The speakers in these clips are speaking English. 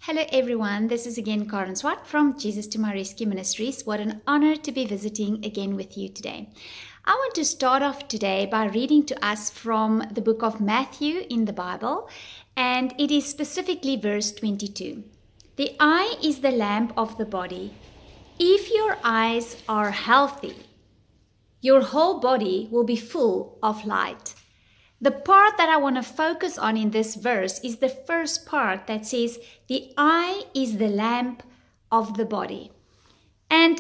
Hello everyone, this is again Karin Swart from Jesus to My Rescue Ministries. What an honor to be visiting again with you today. I want to start off today by reading to us from the book of Matthew in the Bible, and it is specifically verse 22. The eye is the lamp of the body. If your eyes are healthy, your whole body will be full of light. The part that I want to focus on in this verse is the first part that says, the eye is the lamp of the body. And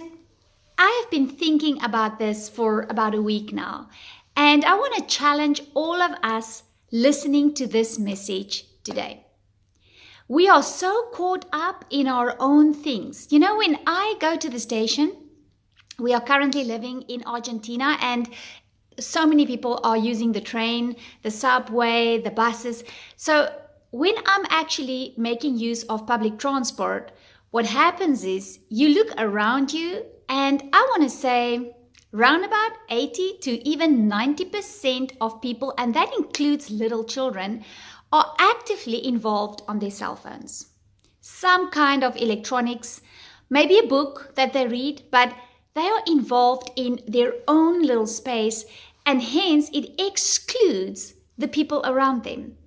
I have been thinking about this for about a week now. And I want to challenge all of us listening to this message today. We are so caught up in our own things. You know, when I go to the station, we are currently living in Argentina, and so many people are using the train, the subway, the buses. So when I'm actually making use of public transport, what happens is you look around you, and I want to say round about 80 to even 90% of people, and that includes little children, are actively involved on their cell phones. Some kind of electronics, maybe a book that they read, but they are involved in their own little space, and hence it excludes the people around them.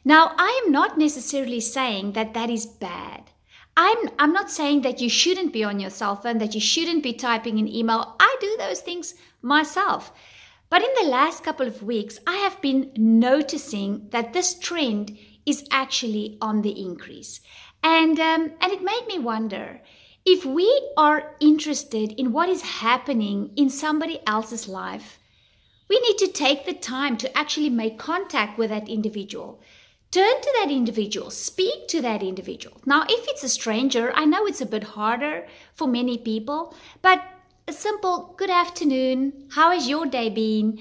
Now, I am not necessarily saying that that is bad. I'm not saying that you shouldn't be on your cell phone, that you shouldn't be typing an email. I do those things myself. But in the last couple of weeks, I have been noticing that this trend is actually on the increase. And it made me wonder, if we are interested in what is happening in somebody else's life, we need to take the time to actually make contact with that individual. Turn to that individual, speak to that individual. Now, if it's a stranger, I know it's a bit harder for many people, but a simple good afternoon, how has your day been,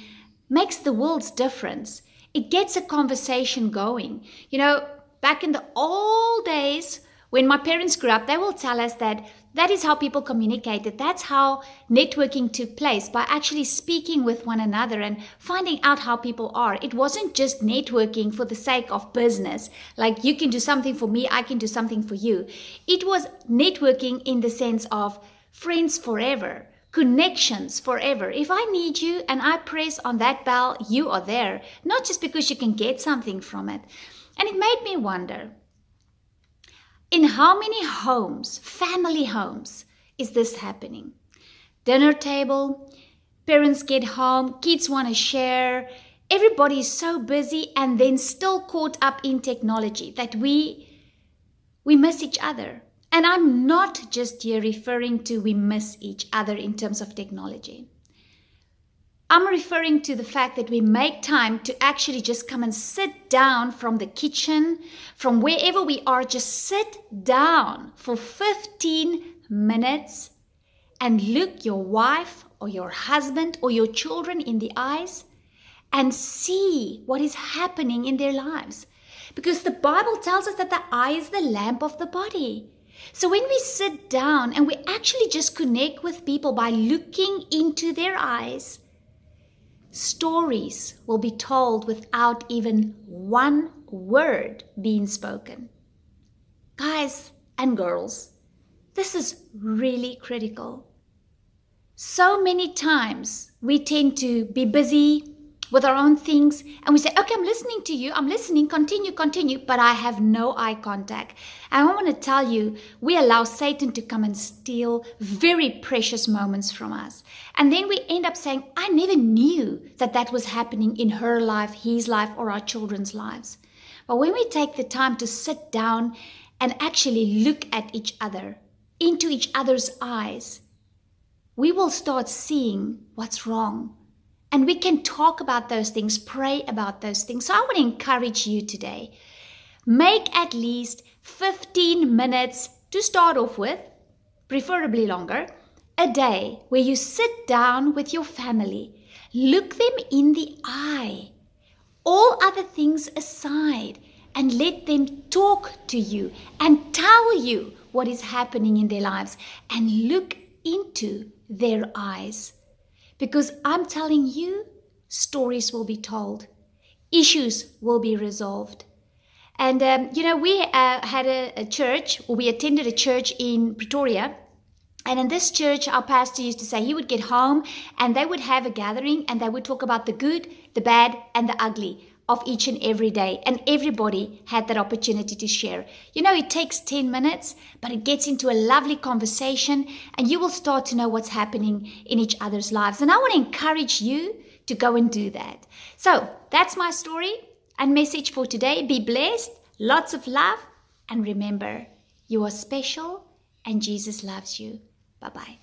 makes the world's difference. It gets a conversation going. You know, back in the old days, when my parents grew up, they will tell us that is how people communicated. That's how networking took place, by actually speaking with one another and finding out how people are. It wasn't just networking for the sake of business, like you can do something for me, I can do something for you. It was networking in the sense of friends forever, connections forever. If I need you and I press on that bell, you are there, not just because you can get something from it. And it made me wonder, in how many homes, family homes, is this happening? Dinner table, parents get home, kids want to share, everybody is so busy and then still caught up in technology that we miss each other. And I'm not just here referring to we miss each other in terms of technology. I'm referring to the fact that we make time to actually just come and sit down from the kitchen, from wherever we are, just sit down for 15 minutes and look your wife or your husband or your children in the eyes and see what is happening in their lives. Because the Bible tells us that the eye is the lamp of the body. So when we sit down and we actually just connect with people by looking into their eyes, stories will be told without even one word being spoken. Guys and girls, this is really critical. So many times we tend to be busy with our own things and we say, okay, I'm listening to you, I'm listening, continue, but I have no eye contact. And I want to tell you, we allow Satan to come and steal very precious moments from us. And then we end up saying, I never knew that was happening in her life, his life, or our children's lives. But when we take the time to sit down and actually look at each other, into each other's eyes, we will start seeing what's wrong. And we can talk about those things, pray about those things. So I want to encourage you today. Make at least 15 minutes to start off with, preferably longer, a day where you sit down with your family. Look them in the eye, all other things aside, and let them talk to you and tell you what is happening in their lives, and look into their eyes. Because I'm telling you, stories will be told, issues will be resolved. And, we had a church, or we attended a church in Pretoria. And in this church, our pastor used to say he would get home and they would have a gathering and they would talk about the good, the bad, and the ugly of each and every day. And everybody had that opportunity to share. It takes 10 minutes, but it gets into a lovely conversation and you will start to know what's happening in each other's lives. And I want to encourage you to go and do that. So that's my story and message for today. Be blessed, lots of love, and remember, you are special and Jesus loves you. Bye-bye.